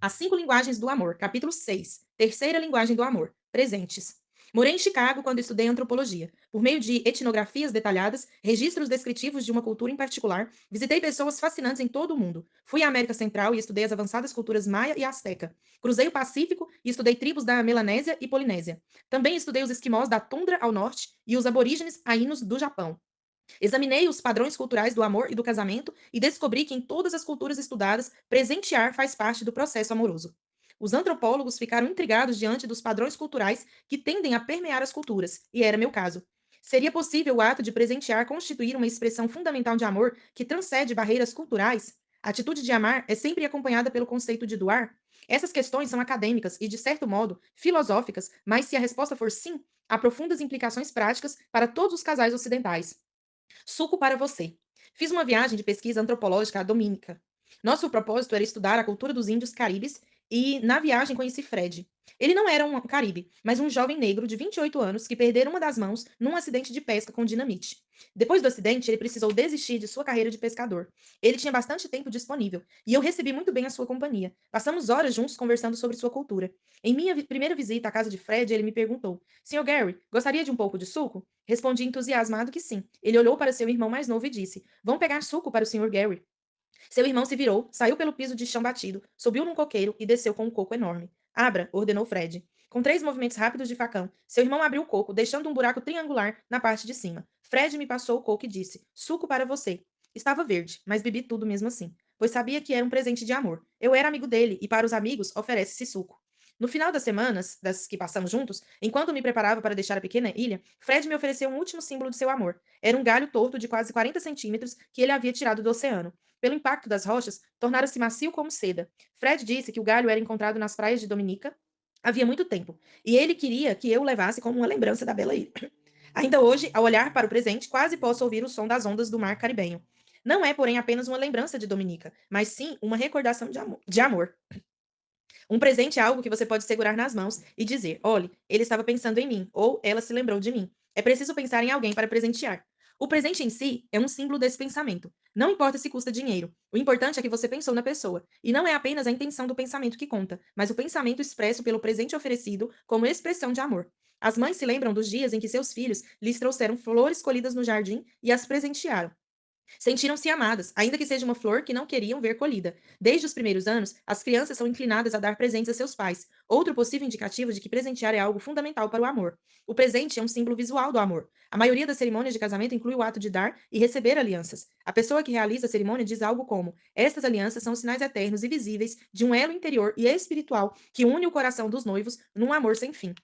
As cinco linguagens do amor, capítulo 6, terceira linguagem do amor, presentes. Morei em Chicago quando estudei antropologia. Por meio de etnografias detalhadas, registros descritivos de uma cultura em particular, visitei pessoas fascinantes em todo o mundo. Fui à América Central e estudei as avançadas culturas maia e asteca. Cruzei o Pacífico e estudei tribos da Melanésia e Polinésia. Também estudei os esquimós da tundra ao norte e os aborígenes ainos do Japão. Examinei os padrões culturais do amor e do casamento e descobri que em todas as culturas estudadas, presentear faz parte do processo amoroso. Os antropólogos ficaram intrigados diante dos padrões culturais que tendem a permear as culturas, e era meu caso. Seria possível o ato de presentear constituir uma expressão fundamental de amor que transcende barreiras culturais? A atitude de amar é sempre acompanhada pelo conceito de doar? Essas questões são acadêmicas e, de certo modo, filosóficas, mas se a resposta for sim, há profundas implicações práticas para todos os casais ocidentais. Suco para você. Fiz uma viagem de pesquisa antropológica à Dominica. Nosso propósito era estudar a cultura dos índios caribes e, na viagem, conheci Fred. Ele não era um caribe, mas um jovem negro de 28 anos que perdera uma das mãos num acidente de pesca com dinamite. Depois do acidente, ele precisou desistir de sua carreira de pescador. Ele tinha bastante tempo disponível e eu recebi muito bem a sua companhia. Passamos horas juntos conversando sobre sua cultura. Em minha primeira visita à casa de Fred, ele me perguntou: Senhor Gary, gostaria de um pouco de suco? Respondi entusiasmado que sim. Ele olhou para seu irmão mais novo e disse: Vão pegar suco para o Sr. Gary. Seu irmão se virou, saiu pelo piso de chão batido, subiu num coqueiro e desceu com um coco enorme. Abra, ordenou Fred. Com três movimentos rápidos de facão, seu irmão abriu o coco, deixando um buraco triangular na parte de cima. Fred me passou o coco e disse: Suco para você. Estava verde, mas bebi tudo mesmo assim, pois sabia que era um presente de amor. Eu era amigo dele e para os amigos oferece-se suco. No final das semanas, das que passamos juntos, enquanto me preparava para deixar a pequena ilha, Fred me ofereceu um último símbolo de seu amor. Era um galho torto de quase 40 centímetros que ele havia tirado do oceano. Pelo impacto das rochas, tornara-se macio como seda. Fred disse que o galho era encontrado nas praias de Dominica havia muito tempo, e ele queria que eu o levasse como uma lembrança da bela ilha. Ainda hoje, ao olhar para o presente, quase posso ouvir o som das ondas do mar caribenho. Não é, porém, apenas uma lembrança de Dominica, mas sim uma recordação de amor. Um presente é algo que você pode segurar nas mãos e dizer: olhe, ele estava pensando em mim, ou ela se lembrou de mim. É preciso pensar em alguém para presentear. O presente em si é um símbolo desse pensamento. Não importa se custa dinheiro. O importante é que você pensou na pessoa. E não é apenas a intenção do pensamento que conta, mas o pensamento expresso pelo presente oferecido como expressão de amor. As mães se lembram dos dias em que seus filhos lhes trouxeram flores colhidas no jardim e as presentearam. Sentiram-se amadas, ainda que seja uma flor que não queriam ver colhida. Desde os primeiros anos, as crianças são inclinadas a dar presentes a seus pais, outro possível indicativo de que presentear é algo fundamental para o amor. O presente é um símbolo visual do amor. A maioria das cerimônias de casamento inclui o ato de dar e receber alianças. A pessoa que realiza a cerimônia diz algo como: Estas alianças são sinais eternos e visíveis de um elo interior e espiritual que une o coração dos noivos num amor sem fim.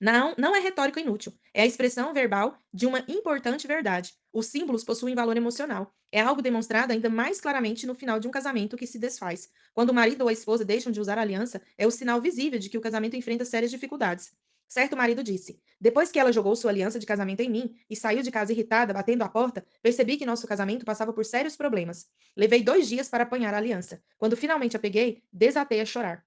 Não é retórica inútil, é a expressão verbal de uma importante verdade. Os símbolos possuem valor emocional. É algo demonstrado ainda mais claramente no final de um casamento que se desfaz. Quando o marido ou a esposa deixam de usar a aliança, é o sinal visível de que o casamento enfrenta sérias dificuldades. Certo marido disse: Depois que ela jogou sua aliança de casamento em mim e saiu de casa irritada, batendo a porta, percebi que nosso casamento passava por sérios problemas. Levei 2 dias para apanhar a aliança. Quando finalmente a peguei, desatei a chorar.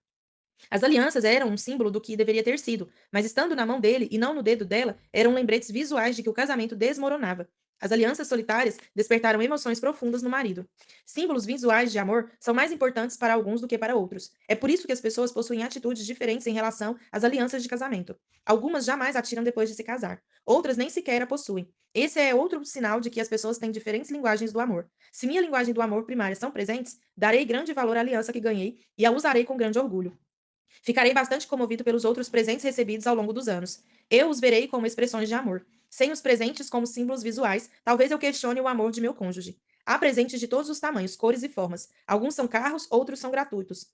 As alianças eram um símbolo do que deveria ter sido, mas estando na mão dele e não no dedo dela, eram lembretes visuais de que o casamento desmoronava. As alianças solitárias despertaram emoções profundas no marido. Símbolos visuais de amor são mais importantes para alguns do que para outros. É por isso que as pessoas possuem atitudes diferentes em relação às alianças de casamento. Algumas jamais atiram depois de se casar, outras nem sequer a possuem. Esse é outro sinal de que as pessoas têm diferentes linguagens do amor. Se minha linguagem do amor primária são presentes, darei grande valor à aliança que ganhei e a usarei com grande orgulho. Ficarei bastante comovido pelos outros presentes recebidos ao longo dos anos. Eu os verei como expressões de amor. Sem os presentes como símbolos visuais, talvez eu questione o amor de meu cônjuge. Há presentes de todos os tamanhos, cores e formas. Alguns são carros, outros são gratuitos.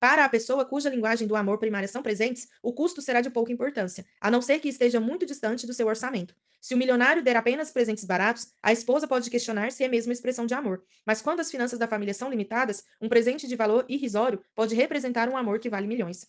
Para a pessoa cuja linguagem do amor primária são presentes, o custo será de pouca importância, a não ser que esteja muito distante do seu orçamento. Se o milionário der apenas presentes baratos, a esposa pode questionar se é mesmo expressão de amor. Mas quando as finanças da família são limitadas, um presente de valor irrisório pode representar um amor que vale milhões.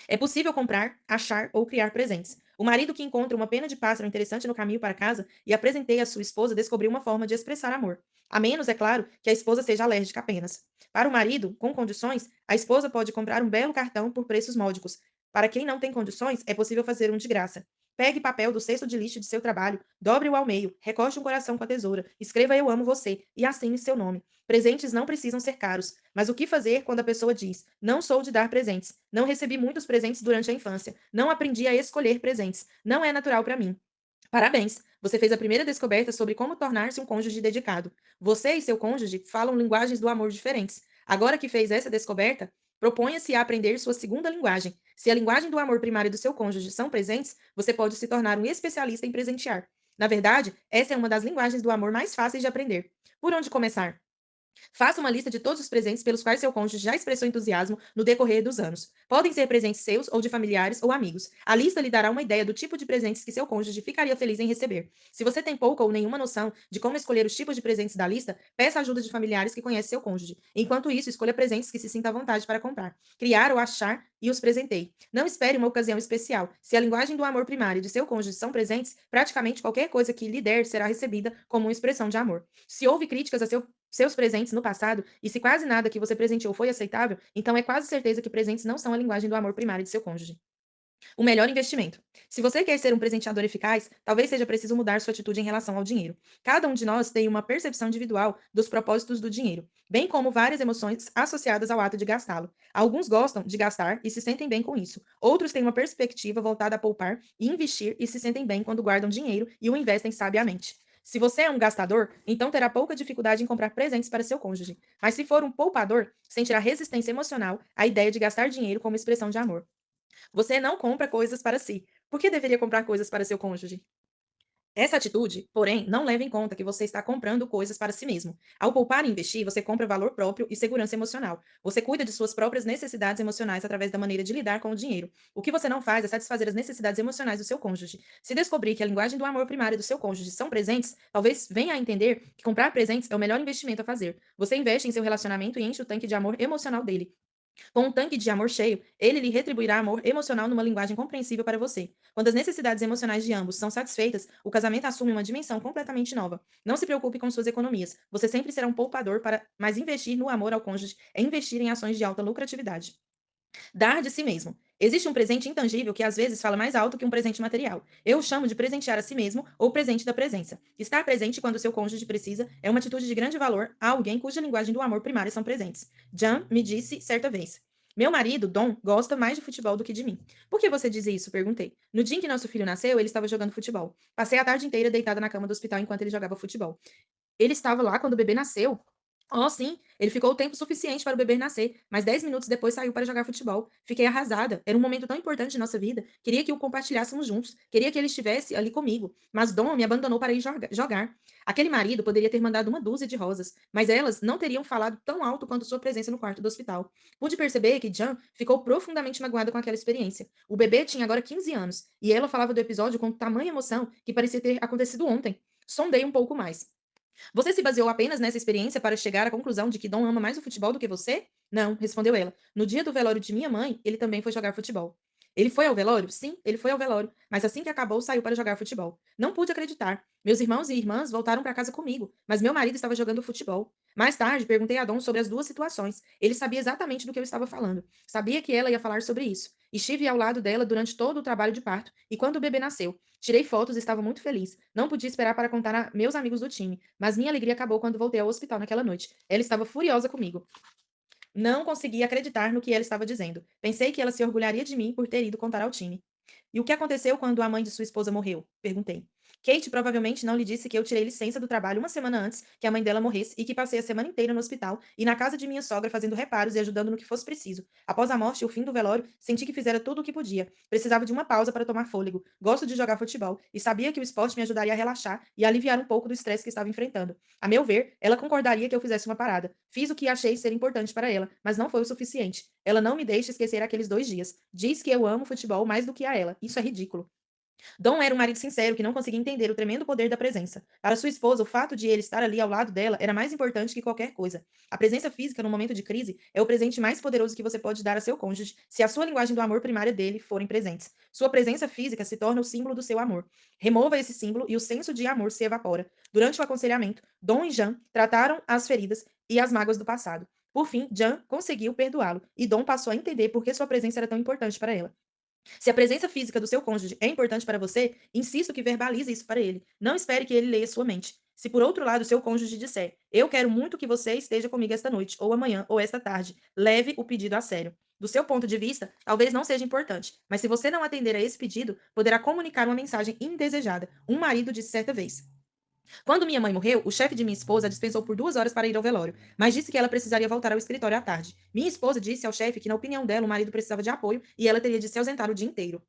É possível comprar, achar ou criar presentes. O marido que encontra uma pena de pássaro interessante no caminho para casa e apresentei à sua esposa descobriu uma forma de expressar amor. A menos, é claro, que a esposa seja alérgica apenas. Para o marido, com condições, a esposa pode comprar um belo cartão por preços módicos. Para quem não tem condições, é possível fazer um de graça. Pegue papel do cesto de lixo de seu trabalho, dobre-o ao meio, recorte um coração com a tesoura, escreva Eu amo você e assine seu nome. Presentes não precisam ser caros, mas o que fazer quando a pessoa diz: Não sou de dar presentes, não recebi muitos presentes durante a infância, não aprendi a escolher presentes, não é natural para mim. Parabéns! Você fez a primeira descoberta sobre como tornar-se um cônjuge dedicado. Você e seu cônjuge falam linguagens do amor diferentes. Agora que fez essa descoberta, proponha-se a aprender sua segunda linguagem. Se a linguagem do amor primário do seu cônjuge são presentes, você pode se tornar um especialista em presentear. Na verdade, essa é uma das linguagens do amor mais fáceis de aprender. Por onde começar? Faça uma lista de todos os presentes pelos quais seu cônjuge já expressou entusiasmo no decorrer dos anos. Podem ser presentes seus ou de familiares ou amigos. A lista lhe dará uma ideia do tipo de presentes que seu cônjuge ficaria feliz em receber. Se você tem pouca ou nenhuma noção de como escolher os tipos de presentes da lista, peça ajuda de familiares que conhecem seu cônjuge. Enquanto isso, escolha presentes que se sinta à vontade para comprar, criar ou achar e os presenteie. Não espere uma ocasião especial. Se a linguagem do amor primário de seu cônjuge são presentes, praticamente qualquer coisa que lhe der será recebida como uma expressão de amor. Se houve críticas a seus presentes no passado, e se quase nada que você presenteou foi aceitável, então é quase certeza que presentes não são a linguagem do amor primário de seu cônjuge. O melhor investimento. Se você quer ser um presenteador eficaz, talvez seja preciso mudar sua atitude em relação ao dinheiro. Cada um de nós tem uma percepção individual dos propósitos do dinheiro, bem como várias emoções associadas ao ato de gastá-lo. Alguns gostam de gastar e se sentem bem com isso. Outros têm uma perspectiva voltada a poupar e investir e se sentem bem quando guardam dinheiro e o investem sabiamente. Se você é um gastador, então terá pouca dificuldade em comprar presentes para seu cônjuge. Mas se for um poupador, sentirá resistência emocional à ideia de gastar dinheiro como expressão de amor. Você não compra coisas para si. Por que deveria comprar coisas para seu cônjuge? Essa atitude, porém, não leva em conta que você está comprando coisas para si mesmo. Ao poupar e investir, você compra valor próprio e segurança emocional. Você cuida de suas próprias necessidades emocionais através da maneira de lidar com o dinheiro. O que você não faz é satisfazer as necessidades emocionais do seu cônjuge. Se descobrir que a linguagem do amor primário do seu cônjuge são presentes, talvez venha a entender que comprar presentes é o melhor investimento a fazer. Você investe em seu relacionamento e enche o tanque de amor emocional dele. Com um tanque de amor cheio, ele lhe retribuirá amor emocional numa linguagem compreensível para você. Quando as necessidades emocionais de ambos são satisfeitas, o casamento assume uma dimensão completamente nova. Não se preocupe com suas economias. Você sempre será um poupador mas investir no amor ao cônjuge é investir em ações de alta lucratividade. Dar de si mesmo. Existe um presente intangível que às vezes fala mais alto que um presente material. Eu o chamo de presentear a si mesmo ou presente da presença. Estar presente quando seu cônjuge precisa é uma atitude de grande valor a alguém cuja linguagem do amor primária são presentes. Jan me disse certa vez: Meu marido, Dom, gosta mais de futebol do que de mim. Por que você diz isso? Perguntei. No dia em que nosso filho nasceu, ele estava jogando futebol. Passei a tarde inteira deitada na cama do hospital enquanto ele jogava futebol. Ele estava lá quando o bebê nasceu? Oh, sim, ele ficou o tempo suficiente para o bebê nascer, mas 10 minutos depois saiu para jogar futebol. Fiquei arrasada. Era um momento tão importante de nossa vida. Queria que o compartilhássemos juntos. Queria que ele estivesse ali comigo. Mas Dom me abandonou para ir jogar. Aquele marido poderia ter mandado uma dúzia de rosas, mas elas não teriam falado tão alto quanto sua presença no quarto do hospital. Pude perceber que Jan ficou profundamente magoada com aquela experiência. O bebê tinha agora 15 anos, e ela falava do episódio com tamanha emoção que parecia ter acontecido ontem. Sondei um pouco mais. Você se baseou apenas nessa experiência para chegar à conclusão de que Dom ama mais o futebol do que você? Não, respondeu ela. No dia do velório de minha mãe, ele também foi jogar futebol. Ele foi ao velório? Sim, ele foi ao velório, mas assim que acabou, saiu para jogar futebol. Não pude acreditar. Meus irmãos e irmãs voltaram para casa comigo, mas meu marido estava jogando futebol. Mais tarde, perguntei a Dom sobre as duas situações. Ele sabia exatamente do que eu estava falando. Sabia que ela ia falar sobre isso. Estive ao lado dela durante todo o trabalho de parto e quando o bebê nasceu. Tirei fotos e estava muito feliz. Não podia esperar para contar a meus amigos do time, mas minha alegria acabou quando voltei ao hospital naquela noite. Ela estava furiosa comigo. Não conseguia acreditar no que ela estava dizendo. Pensei que ela se orgulharia de mim por ter ido contar ao time. E o que aconteceu quando a mãe de sua esposa morreu? Perguntei. Kate provavelmente não lhe disse que eu tirei licença do trabalho uma semana antes que a mãe dela morresse e que passei a semana inteira no hospital e na casa de minha sogra fazendo reparos e ajudando no que fosse preciso. Após a morte e o fim do velório, senti que fizera tudo o que podia. Precisava de uma pausa para tomar fôlego. Gosto de jogar futebol e sabia que o esporte me ajudaria a relaxar e a aliviar um pouco do estresse que estava enfrentando. A meu ver, ela concordaria que eu fizesse uma parada. Fiz o que achei ser importante para ela, mas não foi o suficiente. Ela não me deixa esquecer aqueles 2 dias. Diz que eu amo futebol mais do que a ela. Isso é ridículo. Dom era um marido sincero que não conseguia entender o tremendo poder da presença. Para sua esposa, o fato de ele estar ali ao lado dela era mais importante que qualquer coisa. A presença física no momento de crise é o presente mais poderoso que você pode dar a seu cônjuge se a sua linguagem do amor primária dele forem presentes. Sua presença física se torna o símbolo do seu amor. Remova esse símbolo e o senso de amor se evapora. Durante o aconselhamento, Dom e Jean trataram as feridas e as mágoas do passado. Por fim, Jean conseguiu perdoá-lo e Dom passou a entender por que sua presença era tão importante para ela. Se a presença física do seu cônjuge é importante para você, insisto que verbalize isso para ele. Não espere que ele leia sua mente. Se por outro lado seu cônjuge disser, eu quero muito que você esteja comigo esta noite, ou amanhã, ou esta tarde, leve o pedido a sério. Do seu ponto de vista, talvez não seja importante, mas se você não atender a esse pedido, poderá comunicar uma mensagem indesejada. Um marido disse certa vez. Quando minha mãe morreu, o chefe de minha esposa a dispensou por 2 horas para ir ao velório, mas disse que ela precisaria voltar ao escritório à tarde. Minha esposa disse ao chefe que, na opinião dela, o marido precisava de apoio e ela teria de se ausentar o dia inteiro.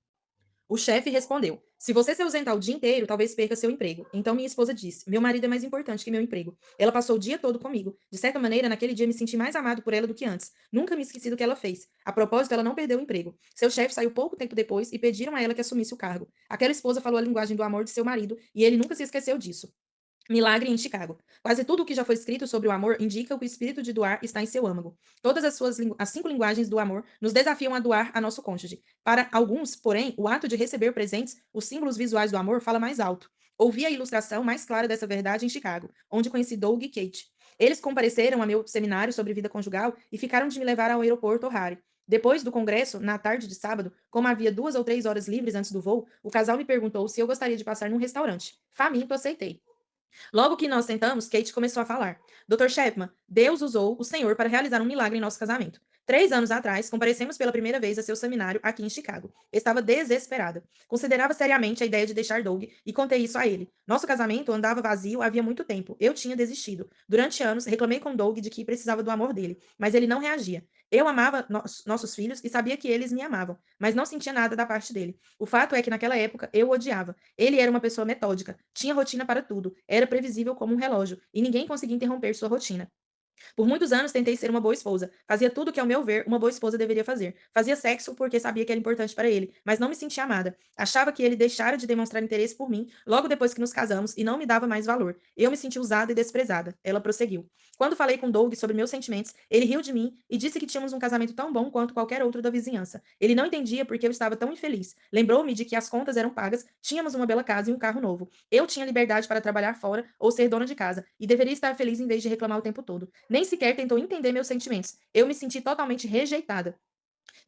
O chefe respondeu: se você se ausentar o dia inteiro, talvez perca seu emprego. Então minha esposa disse: meu marido é mais importante que meu emprego. Ela passou o dia todo comigo. De certa maneira, naquele dia me senti mais amado por ela do que antes. Nunca me esqueci do que ela fez. A propósito, ela não perdeu o emprego. Seu chefe saiu pouco tempo depois e pediram a ela que assumisse o cargo. Aquela esposa falou a linguagem do amor de seu marido e ele nunca se esqueceu disso. Milagre em Chicago. Quase tudo o que já foi escrito sobre o amor indica que o espírito de doar está em seu âmago. Todas as 5 linguagens do amor nos desafiam a doar a nosso cônjuge. Para alguns, porém, o ato de receber presentes, os símbolos visuais do amor, fala mais alto. Ouvi a ilustração mais clara dessa verdade em Chicago, onde conheci Doug e Kate. Eles compareceram a meu seminário sobre vida conjugal e ficaram de me levar ao aeroporto O'Hare. Depois do congresso, na tarde de sábado, como havia 2 ou 3 horas livres antes do voo, o casal me perguntou se eu gostaria de passar num restaurante. Faminto, aceitei. Logo que nós sentamos, Kate começou a falar. Dr. Chapman, Deus usou o Senhor para realizar um milagre em nosso casamento. 3 anos atrás, comparecemos pela primeira vez a seu seminário aqui em Chicago. Estava desesperada. Considerava seriamente a ideia de deixar Doug e contei isso a ele. Nosso casamento andava vazio havia muito tempo. Eu tinha desistido. Durante anos, reclamei com Doug de que precisava do amor dele, mas ele não reagia. Eu amava nossos filhos e sabia que eles me amavam, mas não sentia nada da parte dele. O fato é que naquela época eu o odiava. Ele era uma pessoa metódica, tinha rotina para tudo, era previsível como um relógio, e ninguém conseguia interromper sua rotina. Por muitos anos tentei ser uma boa esposa. Fazia tudo o que, ao meu ver, uma boa esposa deveria fazer. Fazia sexo porque sabia que era importante para ele, mas não me sentia amada. Achava que ele deixara de demonstrar interesse por mim logo depois que nos casamos e não me dava mais valor. Eu me senti usada e desprezada. Ela prosseguiu. Quando falei com Doug sobre meus sentimentos, ele riu de mim e disse que tínhamos um casamento tão bom quanto qualquer outro da vizinhança. Ele não entendia porque eu estava tão infeliz. Lembrou-me de que as contas eram pagas, tínhamos uma bela casa e um carro novo. Eu tinha liberdade para trabalhar fora ou ser dona de casa e deveria estar feliz em vez de reclamar o tempo todo. Nem sequer tentou entender meus sentimentos. Eu me senti totalmente rejeitada.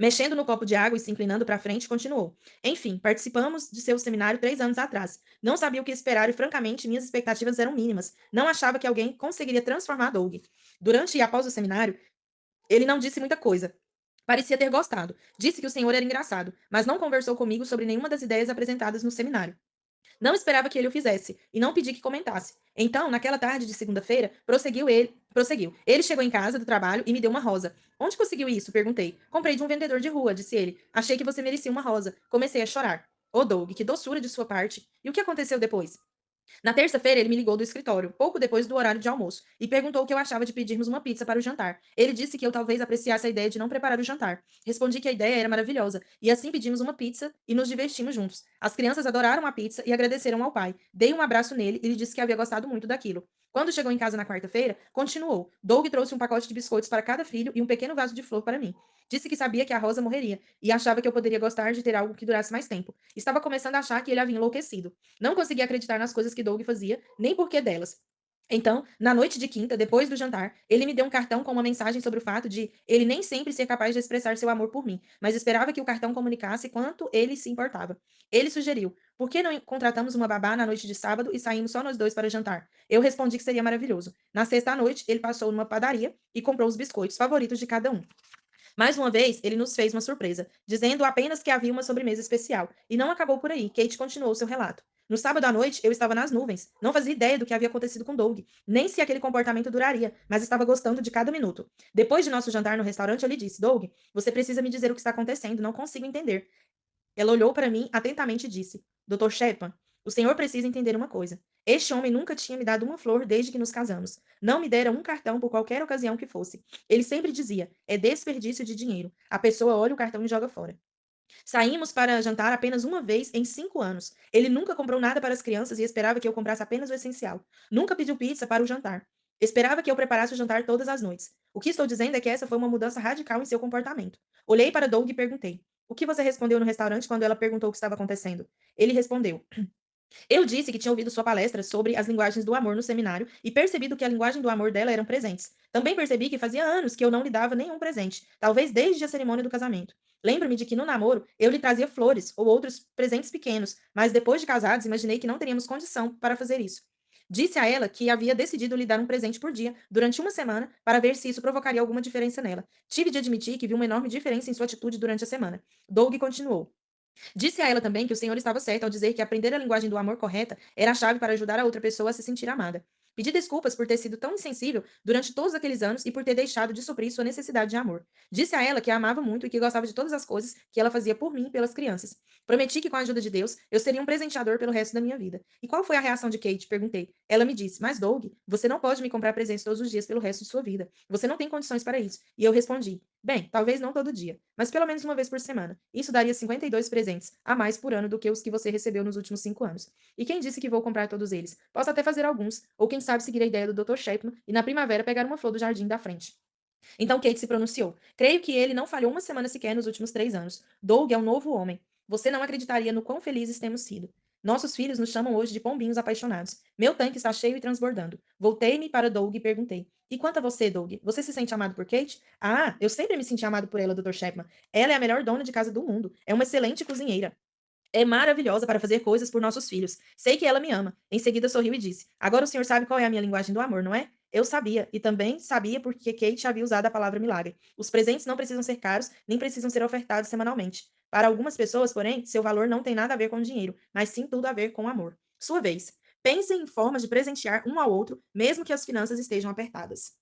Mexendo no copo de água e se inclinando para frente, continuou. Enfim, participamos de seu seminário 3 anos atrás. Não sabia o que esperar e, francamente, minhas expectativas eram mínimas. Não achava que alguém conseguiria transformar Doug. Durante e após o seminário, ele não disse muita coisa. Parecia ter gostado. Disse que o senhor era engraçado, mas não conversou comigo sobre nenhuma das ideias apresentadas no seminário. Não esperava que ele o fizesse, e não pedi que comentasse. Então, naquela tarde de segunda-feira, prosseguiu. Ele chegou em casa do trabalho e me deu uma rosa. Onde conseguiu isso? Perguntei. Comprei de um vendedor de rua, disse ele. Achei que você merecia uma rosa. Comecei a chorar. Ô, Doug, que doçura de sua parte. E o que aconteceu depois? Na terça-feira, ele me ligou do escritório, pouco depois do horário de almoço, e perguntou o que eu achava de pedirmos uma pizza para o jantar. Ele disse que eu talvez apreciasse a ideia de não preparar o jantar. Respondi que a ideia era maravilhosa, e assim pedimos uma pizza e nos divertimos juntos. As crianças adoraram a pizza e agradeceram ao pai. Dei um abraço nele e ele disse que havia gostado muito daquilo. Quando chegou em casa na quarta-feira, continuou. Doug trouxe um pacote de biscoitos para cada filho e um pequeno vaso de flor para mim. Disse que sabia que a Rosa morreria e achava que eu poderia gostar de ter algo que durasse mais tempo. Estava começando a achar que ele havia enlouquecido. Não conseguia acreditar nas coisas que Doug fazia, nem porquê delas. Então, na noite de quinta, depois do jantar, ele me deu um cartão com uma mensagem sobre o fato de ele nem sempre ser capaz de expressar seu amor por mim, mas esperava que o cartão comunicasse quanto ele se importava. Ele sugeriu: por que não contratamos uma babá na noite de sábado e saímos só nós dois para jantar? Eu respondi que seria maravilhoso. Na sexta à noite, ele passou numa padaria e comprou os biscoitos favoritos de cada um. Mais uma vez, ele nos fez uma surpresa, dizendo apenas que havia uma sobremesa especial. E não acabou por aí. Kate continuou seu relato. No sábado à noite, eu estava nas nuvens. Não fazia ideia do que havia acontecido com Doug, nem se aquele comportamento duraria, mas estava gostando de cada minuto. Depois de nosso jantar no restaurante, eu lhe disse: Doug, você precisa me dizer o que está acontecendo, não consigo entender. Ela olhou para mim atentamente e disse: Dr. Shepard, o senhor precisa entender uma coisa. Este homem nunca tinha me dado uma flor desde que nos casamos. Não me dera um cartão por qualquer ocasião que fosse. Ele sempre dizia: é desperdício de dinheiro. A pessoa olha o cartão e joga fora. Saímos para jantar apenas uma vez em 5 anos. Ele nunca comprou nada para as crianças e esperava que eu comprasse apenas o essencial. Nunca pediu pizza para o jantar. Esperava que eu preparasse o jantar todas as noites. O que estou dizendo é que essa foi uma mudança radical em seu comportamento. Olhei para Doug e perguntei: o que você respondeu no restaurante quando ela perguntou o que estava acontecendo? Ele respondeu: Eu disse que tinha ouvido sua palestra sobre as linguagens do amor no seminário e percebido que a linguagem do amor dela eram presentes. Também percebi que fazia anos que eu não lhe dava nenhum presente, talvez desde a cerimônia do casamento. Lembro-me de que no namoro eu lhe trazia flores ou outros presentes pequenos, mas depois de casados imaginei que não teríamos condição para fazer isso. Disse a ela que havia decidido lhe dar um presente por dia durante uma semana para ver se isso provocaria alguma diferença nela. Tive de admitir que vi uma enorme diferença em sua atitude durante a semana. Doug continuou. Disse a ela também que o senhor estava certo ao dizer que aprender a linguagem do amor correta era a chave para ajudar a outra pessoa a se sentir amada. Pedi desculpas por ter sido tão insensível durante todos aqueles anos e por ter deixado de suprir sua necessidade de amor. Disse a ela que a amava muito e que gostava de todas as coisas que ela fazia por mim e pelas crianças. Prometi que, com a ajuda de Deus, eu seria um presenteador pelo resto da minha vida. E qual foi a reação de Kate? Perguntei. Ela me disse: Mas, Doug, você não pode me comprar presentes todos os dias pelo resto de sua vida. Você não tem condições para isso. E eu respondi: Bem, talvez não todo dia, mas pelo menos uma vez por semana. Isso daria 52 presentes, a mais por ano do que os que você recebeu nos últimos 5 anos. E quem disse que vou comprar todos eles? Posso até fazer alguns, ou quem sabe seguir a ideia do Dr. Chapman e na primavera pegar uma flor do jardim da frente. Então Kate se pronunciou. Creio que ele não falhou uma semana sequer nos últimos 3 anos. Doug é um novo homem. Você não acreditaria no quão felizes temos sido. Nossos filhos nos chamam hoje de pombinhos apaixonados. Meu tanque está cheio e transbordando. Voltei-me para Doug e perguntei: E quanto a você, Doug? Você se sente amado por Kate? Ah, eu sempre me senti amado por ela, Dr. Chapman. Ela é a melhor dona de casa do mundo. É uma excelente cozinheira. É maravilhosa para fazer coisas por nossos filhos. Sei que ela me ama. Em seguida sorriu e disse: Agora o senhor sabe qual é a minha linguagem do amor, não é? Eu sabia, e também sabia porque Kate havia usado a palavra milagre. Os presentes não precisam ser caros, nem precisam ser ofertados semanalmente. Para algumas pessoas, porém, seu valor não tem nada a ver com dinheiro, mas sim tudo a ver com amor. Sua vez. Pensem em formas de presentear um ao outro, mesmo que as finanças estejam apertadas.